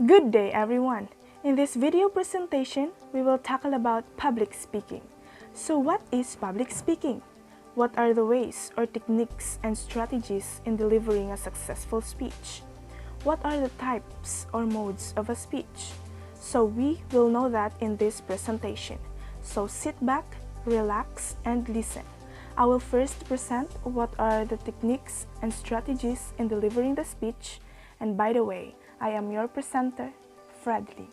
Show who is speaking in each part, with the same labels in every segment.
Speaker 1: Good day everyone! In this video presentation, we will tackle about public speaking. So what is public speaking? What are the ways or techniques and strategies in delivering a successful speech? What are the types or modes of a speech? So we will know that in this presentation. So sit back, relax, and listen. I will first present what are the techniques and strategies in delivering the speech, and by the way, I am your presenter, Fredelyn.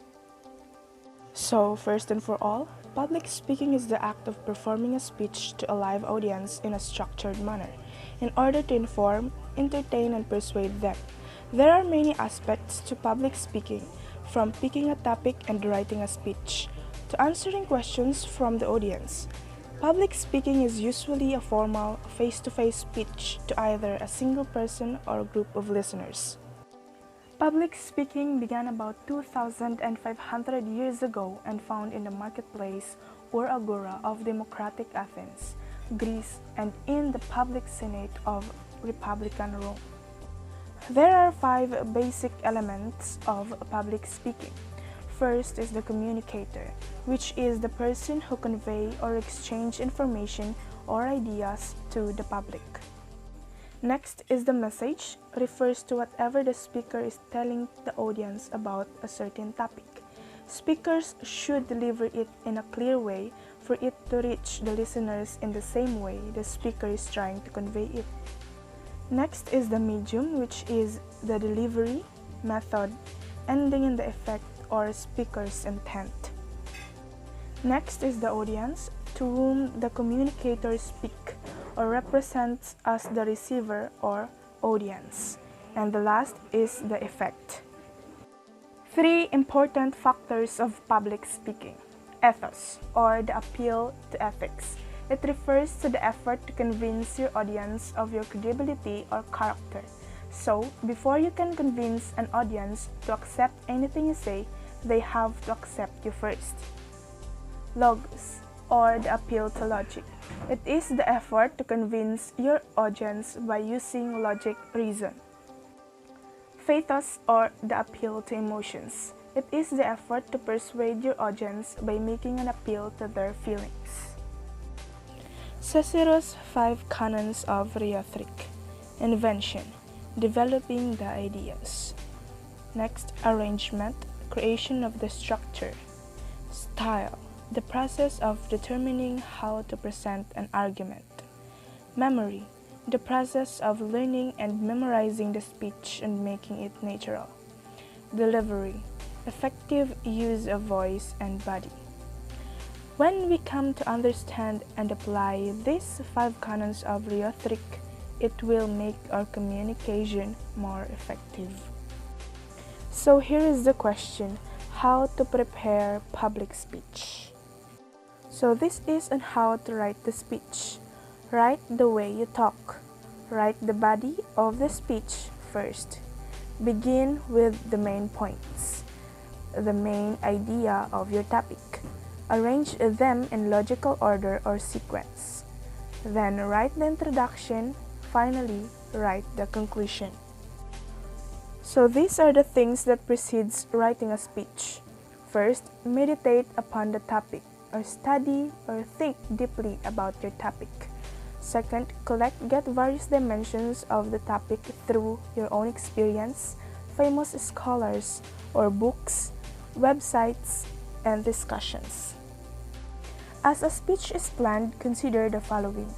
Speaker 1: So, first and for all, public speaking is the act of performing a speech to a live audience in a structured manner, in order to inform, entertain, and persuade them. There are many aspects to public speaking, from picking a topic and writing a speech, to answering questions from the audience. Public speaking is usually a formal, face-to-face speech to either a single person or a group of listeners. Public speaking began about 2,500 years ago and found in the marketplace or agora of democratic Athens, Greece, and in the public senate of Republican Rome. There are 5 basic elements of public speaking. First is the communicator, which is the person who convey or exchange information or ideas to the public. Next is the message, refers to whatever the speaker is telling the audience about a certain topic. Speakers should deliver it in a clear way for it to reach the listeners in the same way the speaker is trying to convey it. Next is the medium, which is the delivery method ending in the effect or speaker's intent. Next is the audience, to whom the communicator speaks or represents as the receiver or audience. And the last is the effect. 3 important factors of public speaking. Ethos, or the appeal to ethics. It refers to the effort to convince your audience of your credibility or character. So, before you can convince an audience to accept anything you say, they have to accept you first. Logos, or the appeal to logic. It is the effort to convince your audience by using logic reason. Pathos, or the appeal to emotions. It is the effort to persuade your audience by making an appeal to their feelings. Cicero's 5 canons of rhetoric. Invention, developing the ideas. Next, arrangement, creation of the structure. Style, the process of determining how to present an argument. Memory, the process of learning and memorizing the speech and making it natural. Delivery, effective use of voice and body. When we come to understand and apply these 5 canons of rhetoric, it will make our communication more effective. So here is the question, how to prepare public speech. So this is on how to write the speech. Write the way you talk. Write the body of the speech first. Begin with the main points, the main idea of your topic. Arrange them in logical order or sequence. Then write the introduction. Finally, write the conclusion. So these are the things that precedes writing a speech. First, meditate upon the topic, or study or think deeply about your topic. Second, get various dimensions of the topic through your own experience, famous scholars or books, websites, and discussions. As a speech is planned, consider the following.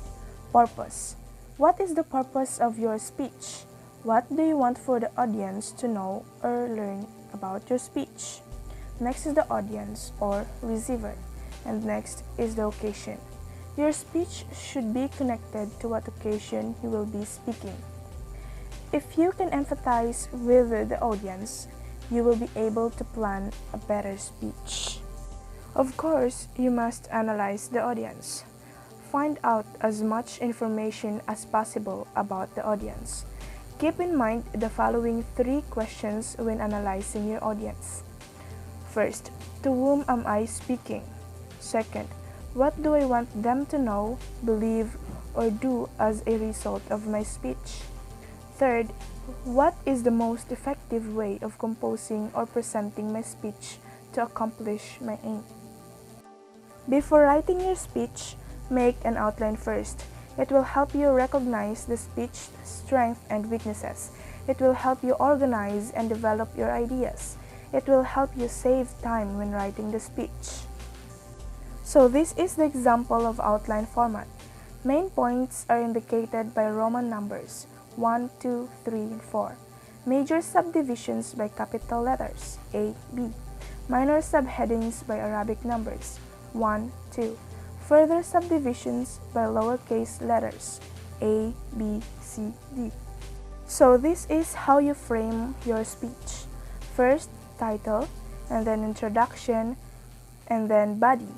Speaker 1: Purpose. What is the purpose of your speech? What do you want for the audience to know or learn about your speech? Next is the audience or receiver. And next is the occasion. Your speech should be connected to what occasion you will be speaking. If you can empathize with the audience, you will be able to plan a better speech. Of course, you must analyze the audience. Find out as much information as possible about the audience. Keep in mind the following 3 questions when analyzing your audience. First, to whom am I speaking? Second, what do I want them to know, believe, or do as a result of my speech? Third, what is the most effective way of composing or presenting my speech to accomplish my aim? Before writing your speech, make an outline first. It will help you recognize the speech strengths and weaknesses. It will help you organize and develop your ideas. It will help you save time when writing the speech. So this is the example of outline format. Main points are indicated by Roman numbers 1, 2, 3, and 4. Major subdivisions by capital letters A, B. Minor subheadings by Arabic numbers 1, 2. Further subdivisions by lowercase letters A, B, C, D. So this is how you frame your speech. First, title, and then introduction, and then body.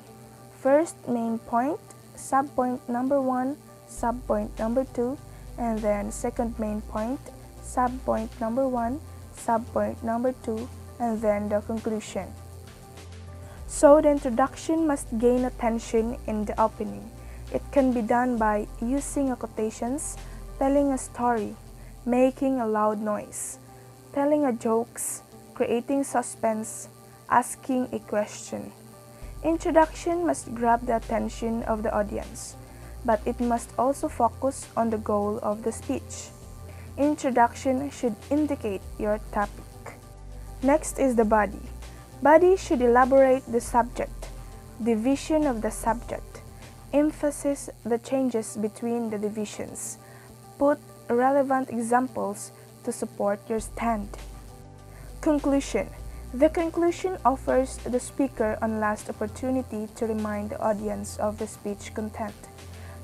Speaker 1: First, main point, subpoint number 1, subpoint number 2, and then second main point, subpoint number 1, subpoint number 2, and then the conclusion. So the introduction must gain attention in the opening. It can be done by using quotations, telling a story, making a loud noise, telling a jokes, creating suspense, asking a question. Introduction must grab the attention of the audience, but it must also focus on the goal of the speech. Introduction should indicate your topic. Next is the body. Body should elaborate the subject, division of the subject, emphasize the changes between the divisions, put relevant examples to support your stand. Conclusion. The conclusion offers the speaker one last opportunity to remind the audience of the speech content.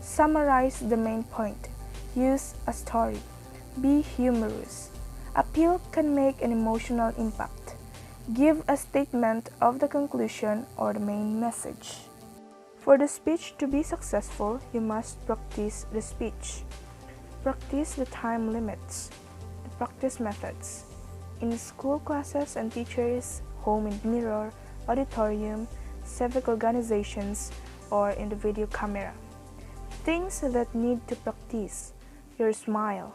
Speaker 1: Summarize the main point. Use a story. Be humorous. Appeal can make an emotional impact. Give a statement of the conclusion or the main message. For the speech to be successful, you must practice the speech. Practice the time limits, the practice methods. In school classes and teachers, home and mirror, auditorium, civic organizations, or in the video camera. Things that need to practice: your smile,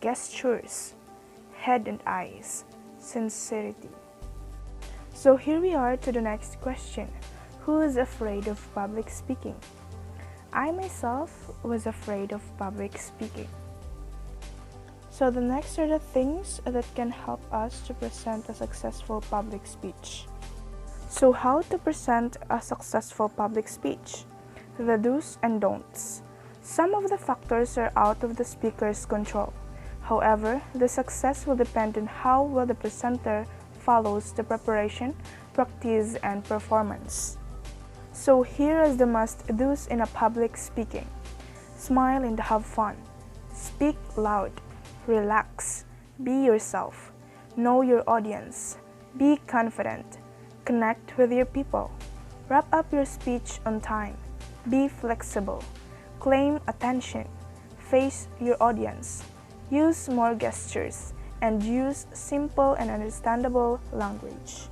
Speaker 1: gestures, head and eyes, sincerity. So here we are to the next question. Who is afraid of public speaking? I myself was afraid of public speaking. So the next are the things that can help us to present a successful public speech. So how to present a successful public speech? The do's and don'ts. Some of the factors are out of the speaker's control. However, the success will depend on how well the presenter follows the preparation, practice, and performance. So here is the must-dos in a public speaking. Smile and have fun. Speak loud. Relax. Be yourself. Know your audience. Be confident. Connect with your people. Wrap up your speech on time. Be flexible. Claim attention. Face your audience. Use more gestures. And use simple and understandable language.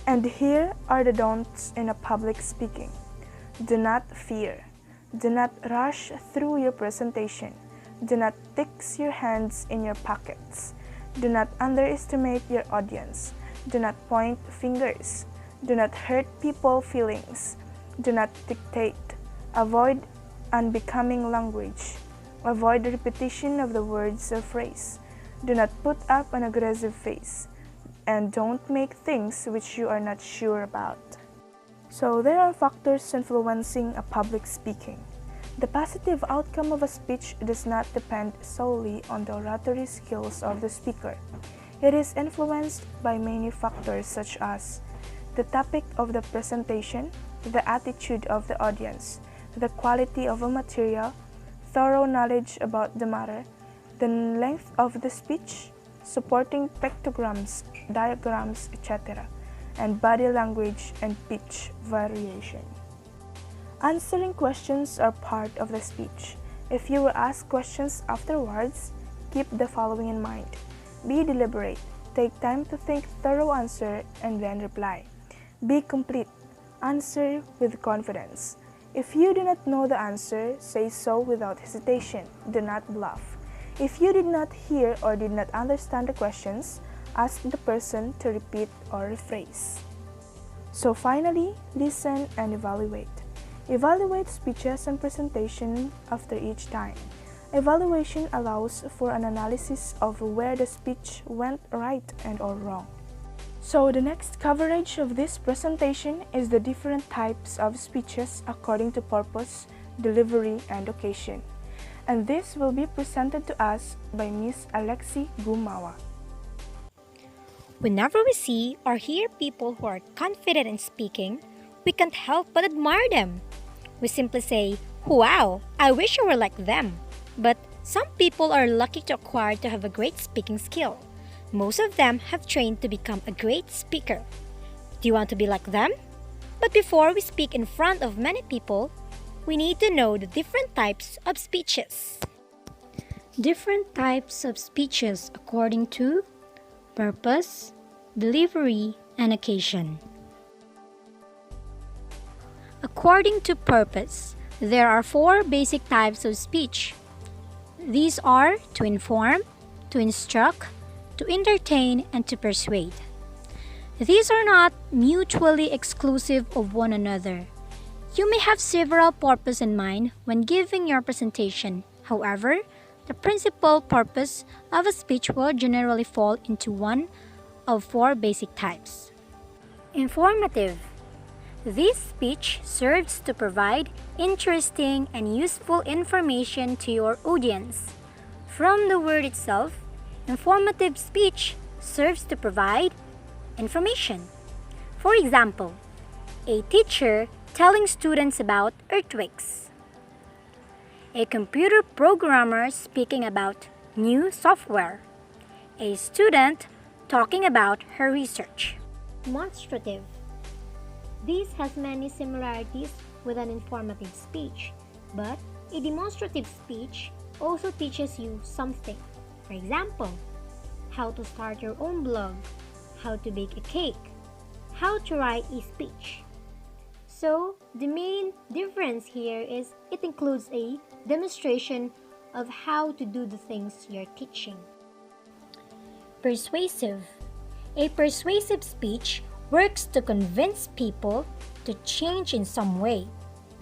Speaker 1: And here are the don'ts in a public speaking. Do not fear. Do not rush through your presentation. Do not fix your hands in your pockets. Do not underestimate your audience. Do not point fingers. Do not hurt people's feelings. Do not dictate. Avoid unbecoming language. Avoid the repetition of the words or phrase. Do not put up an aggressive face, and don't make things which you are not sure about. So there are factors influencing a public speaking. The positive outcome of a speech does not depend solely on the oratory skills of the speaker. It is influenced by many factors such as the topic of the presentation, the attitude of the audience, the quality of the material, thorough knowledge about the matter, the length of the speech, supporting pictograms, diagrams, etc., and body language and pitch variation. Answering questions are part of the speech. If you were asked questions afterwards, keep the following in mind. Be deliberate. Take time to think thorough answer and then reply. Be complete. Answer with confidence. If you do not know the answer, say so without hesitation. Do not bluff. If you did not hear or did not understand the questions, ask the person to repeat or rephrase. So finally, listen and evaluate. Evaluate speeches and presentation after each time. Evaluation allows for an analysis of where the speech went right and or wrong. So the next coverage of this presentation is the different types of speeches according to purpose, delivery, and occasion. And this will be presented to us by Miss Alexie Gumawa.
Speaker 2: Whenever we see or hear people who are confident in speaking, we can't help but admire them. We simply say, "Wow, I wish I were like them." But some people are lucky to acquire to have a great speaking skill. Most of them have trained to become a great speaker. Do you want to be like them? But before we speak in front of many people, we need to know the different types of speeches. Different types of speeches according to purpose, delivery, and occasion. According to purpose, there are 4 basic types of speech. These are to inform, to instruct, to entertain, and to persuade. These are not mutually exclusive of one another. You may have several purposes in mind when giving your presentation. However, the principal purpose of a speech will generally fall into one of 4 basic types. Informative. This speech serves to provide interesting and useful information to your audience. From the word itself, informative speech serves to provide information. For example, a teacher telling students about earthquakes. A computer programmer speaking about new software. A student talking about her research. Demonstrative. This has many similarities with an informative speech, but a demonstrative speech also teaches you something. For example, how to start your own blog, how to bake a cake, how to write a speech. So, the main difference here is it includes a demonstration of how to do the things you're teaching. Persuasive. A persuasive speech works to convince people to change in some way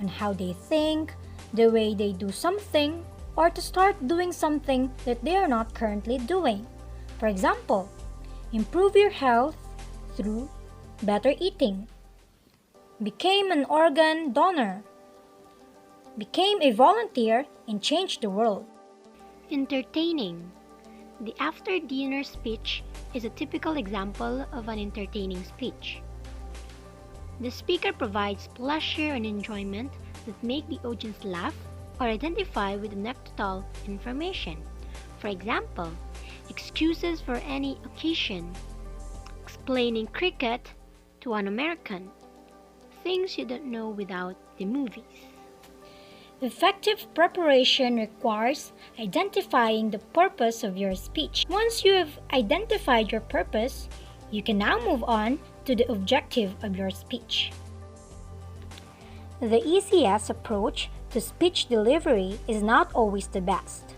Speaker 2: on how they think, the way they do something, or to start doing something that they are not currently doing. For example, improve your health through better eating. Became an organ donor. Became a volunteer and changed the world. Entertaining. The after-dinner speech is a typical example of an entertaining speech. The speaker provides pleasure and enjoyment that make the audience laugh or identify with anecdotal information. For example, excuses for any occasion, explaining cricket to an American, things you don't know without the movies. Effective preparation requires identifying the purpose of your speech. Once you have identified your purpose, you can now move on to the objective of your speech. The easiest approach to speech delivery is not always the best.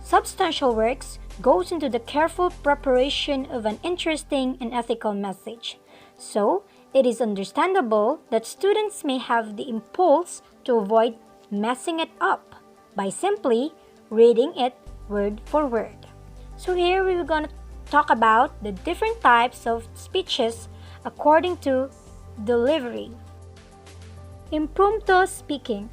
Speaker 2: Substantial works goes into the careful preparation of an interesting and ethical message. So, it is understandable that students may have the impulse to avoid messing it up by simply reading it word for word. So here we're going to talk about the different types of speeches according to delivery. Impromptu speaking.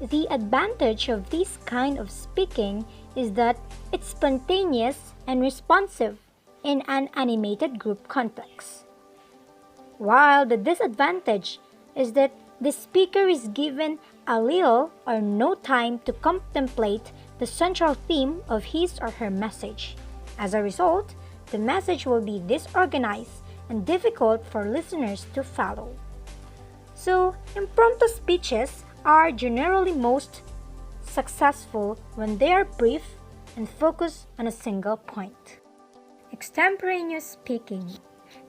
Speaker 2: The advantage of this kind of speaking is that it's spontaneous and responsive in an animated group context. While the disadvantage is that the speaker is given a little or no time to contemplate the central theme of his or her message. As a result, the message will be disorganized and difficult for listeners to follow. So, impromptu speeches are generally most successful when they are brief and focus on a single point. Extemporaneous speaking.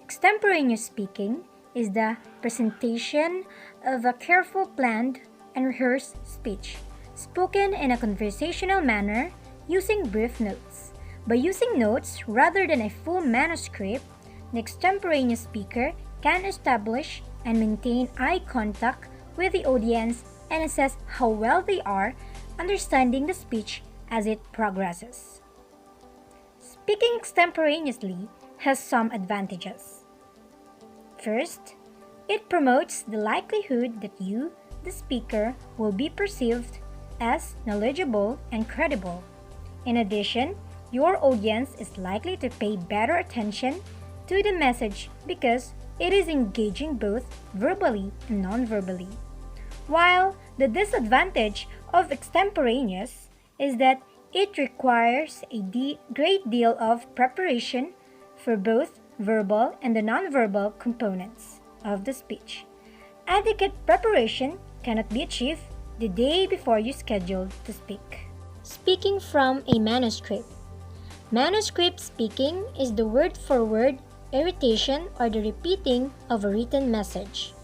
Speaker 2: Extemporaneous speaking is the presentation of a careful planned and rehearsed speech, spoken in a conversational manner Using brief notes. By using notes rather than a full manuscript, the extemporaneous speaker can establish and maintain eye contact with the audience and assess how well they are understanding the speech as it progresses. Speaking extemporaneously has some advantages. First, it promotes the likelihood that you, the speaker, will be perceived as knowledgeable and credible. In addition, your audience is likely to pay better attention to the message because it is engaging both verbally and non-verbally. While the disadvantage of extemporaneous is that it requires a great deal of preparation for both verbal and the non-verbal components of the speech. Adequate preparation cannot be achieved the day before you schedule to speak. Speaking from a manuscript. Manuscript speaking is the word-for-word irritation or the repeating of a written message.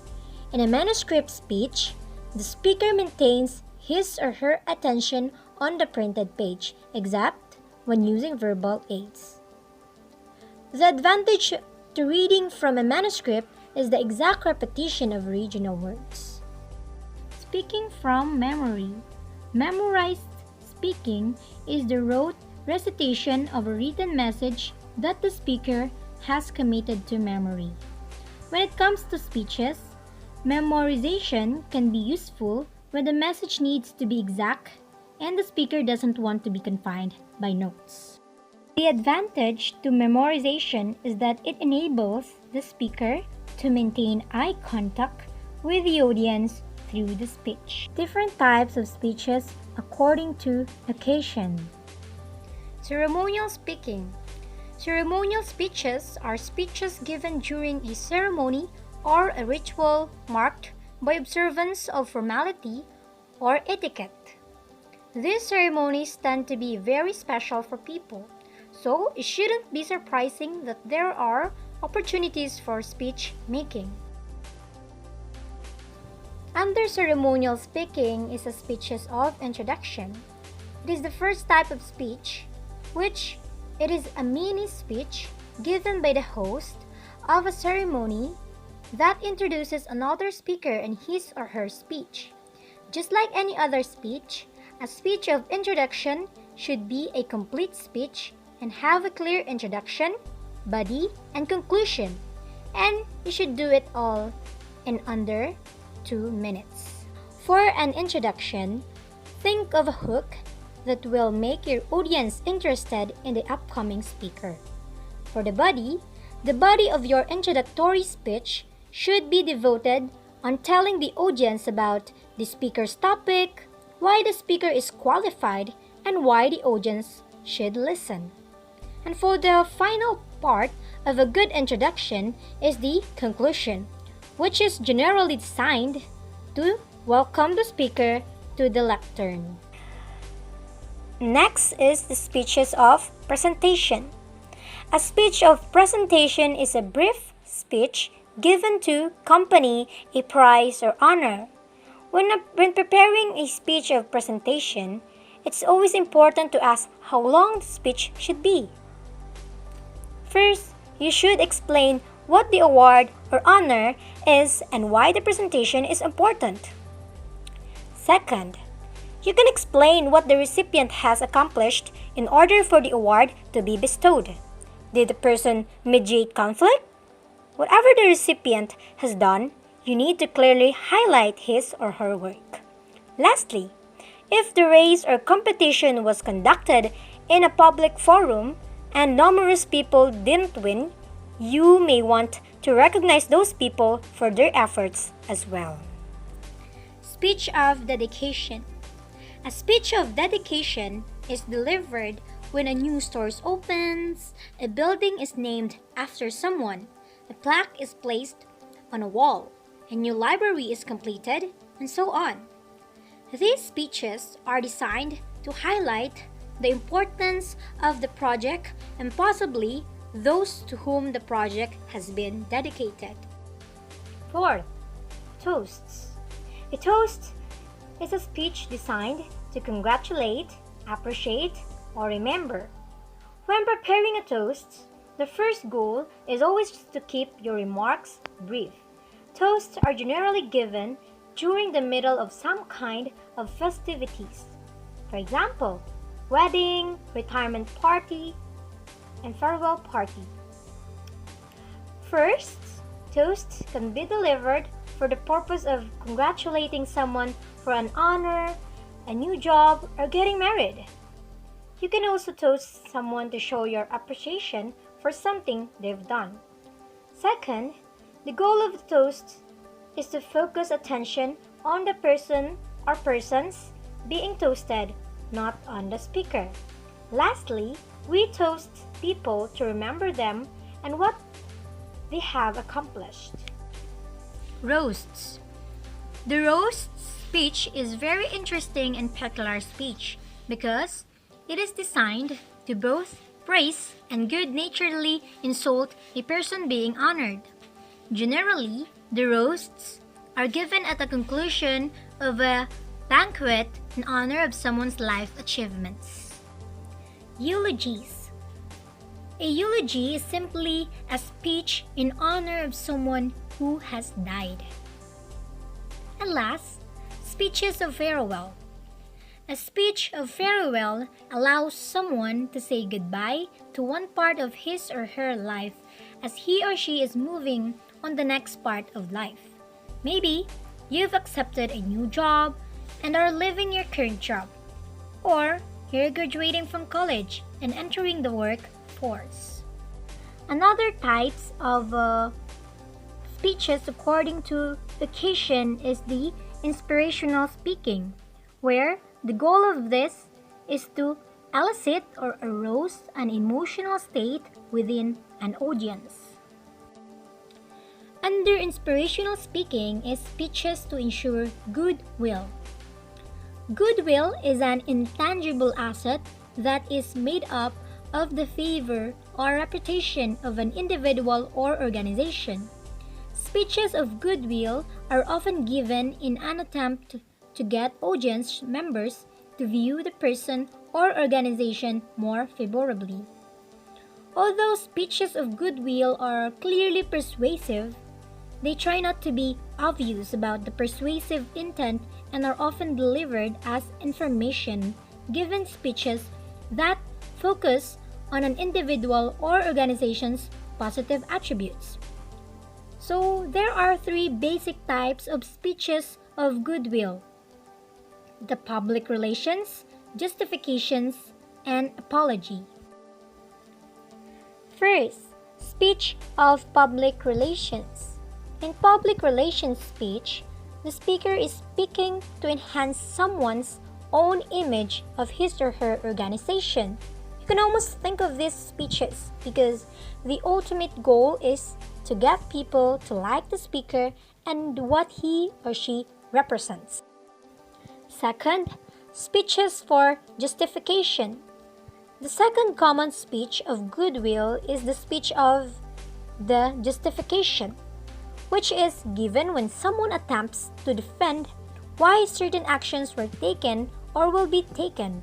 Speaker 2: In a manuscript speech, the speaker maintains his or her attention on the printed page, except when using verbal aids. The advantage to reading from a manuscript is the exact repetition of original words. Speaking from memory. Memorized speaking is the rote recitation of a written message that the speaker has committed to memory. When it comes to speeches, memorization can be useful when the message needs to be exact and the speaker doesn't want to be confined by notes. The advantage to memorization is that it enables the speaker to maintain eye contact with the audience through the speech. Different types of speeches according to occasion. Ceremonial speaking. Ceremonial speeches are speeches given during a ceremony or a ritual marked by observance of formality or etiquette. These ceremonies tend to be very special for people, so it shouldn't be surprising that there are opportunities for speech making. Under ceremonial speaking is a speeches of introduction. It is the first type of speech, which it is a mini speech given by the host of a ceremony that introduces another speaker in his or her speech. Just like any other speech, a speech of introduction should be a complete speech and have a clear introduction, body, and conclusion, and you should do it all in under 2 minutes. For an introduction, think of a hook that will make your audience interested in the upcoming speaker. For the body of your introductory speech should be devoted on telling the audience about the speaker's topic, why the speaker is qualified, and why the audience should listen. And for the final part of a good introduction is the conclusion, which is generally designed to welcome the speaker to the lectern. Next is the speeches of presentation. A speech of presentation is a brief speech given to accompany a prize or honor. When preparing a speech of presentation, it's always important to ask how long the speech should be. First, you should explain what the award or honor is and why the presentation is important. Second, you can explain what the recipient has accomplished in order for the award to be bestowed. Did the person mediate conflict? Whatever the recipient has done, you need to clearly highlight his or her work. Lastly, if the race or competition was conducted in a public forum and numerous people didn't win, you may want to recognize those people for their efforts as well. Speech of dedication. A speech of dedication is delivered when a new store opens, a building is named after someone, a plaque is placed on a wall, a new library is completed, and so on. These speeches are designed to highlight the importance of the project and possibly those to whom the project has been dedicated. Fourth, toasts. A toast is a speech designed to congratulate, appreciate, or remember. When preparing a toast, the first goal is always to keep your remarks brief. Toasts are generally given during the middle of some kind of festivities. For example, wedding, retirement party, and farewell party. First, toasts can be delivered for the purpose of congratulating someone for an honor, a new job, or getting married. You can also toast someone to show your appreciation for something they've done. Second, the goal of the toast is to focus attention on the person or persons being toasted, not on the speaker. Lastly, we toast people to remember them and what they have accomplished. Roasts. The roast speech is very interesting and peculiar speech because it is designed to both praise and good-naturedly insult a person being honored. Generally, the roasts are given at the conclusion of a banquet in honor of someone's life achievements. Eulogies. A eulogy is simply a speech in honor of someone who has died. And last, speeches of farewell. A speech of farewell allows someone to say goodbye to one part of his or her life as he or she is moving on the next part of life. Maybe you've accepted a new job and are leaving your current job, or you're graduating from college and entering the workforce. Another types of speeches according to occasion is the inspirational speaking, where the goal of this is to elicit or arouse an emotional state within an audience. Under inspirational speaking is speeches to ensure goodwill. Goodwill is an intangible asset that is made up of the favor or reputation of an individual or organization. Speeches of goodwill are often given in an attempt to get audience members to view the person or organization more favorably. Although speeches of goodwill are clearly persuasive, they try not to be obvious about the persuasive intent and are often delivered as information-given speeches that focus on an individual or organization's positive attributes. So there are three basic types of speeches of goodwill: the public relations, justifications, and apology. First, speech of public relations. In public relations speech, the speaker is speaking to enhance someone's own image of his or her organization. You can almost think of these speeches because the ultimate goal is to get people to like the speaker and what he or she represents. Second, speeches for justification. The second common speech of goodwill is the speech of the justification, which is given when someone attempts to defend why certain actions were taken or will be taken.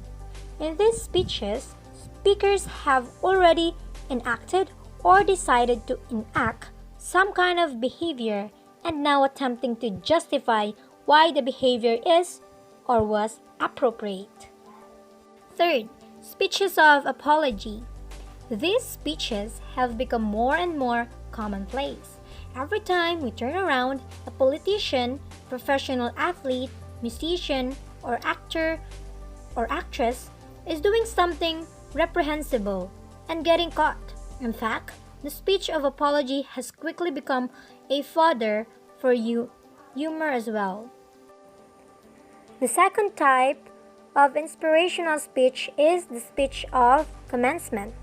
Speaker 2: In these speeches, speakers have already enacted or decided to enact some kind of behavior and now attempting to justify why the behavior is or was appropriate. Third, speeches of apology. These speeches have become more and more commonplace. Every time we turn around, a politician, professional athlete, musician, or actor or actress is doing something reprehensible and getting caught. In fact, the speech of apology has quickly become a fodder for humor as well. The second type of inspirational speech is the speech of commencement,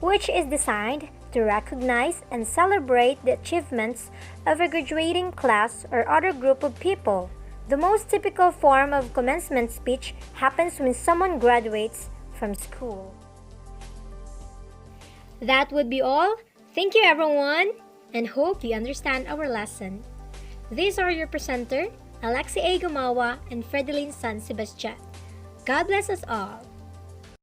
Speaker 2: which is designed to recognize and celebrate the achievements of a graduating class or other group of people. The most typical form of commencement speech happens when someone graduates from school. That would be all. Thank you everyone, and hope you understand our lesson. These are your presenter, Alexie Gumawa and Fredelyn's son Sebastian. God bless us all.